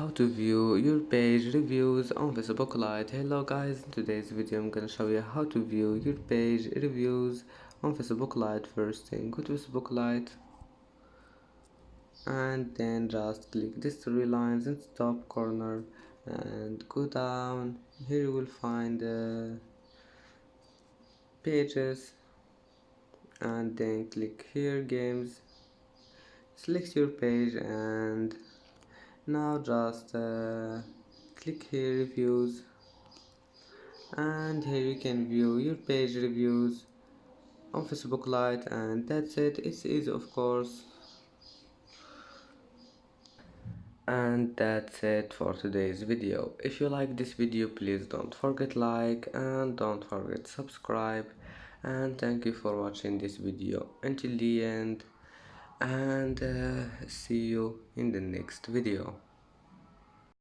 to view your page reviews on Facebook Lite. Hello guys, in today's video I'm gonna show you how to view your page reviews on Facebook Lite. First thing, go to Facebook Lite and then just click these three lines in the top corner and go down. Here you will find pages and then click here games. Select your page and now just click here reviews, and here you can view your page reviews on Facebook Lite, and that's it. It's easy, of course. And that's it for today's video. If you like this video, please don't forget like and don't forget subscribe, and thank you for watching this video until the end, and see you in the next video.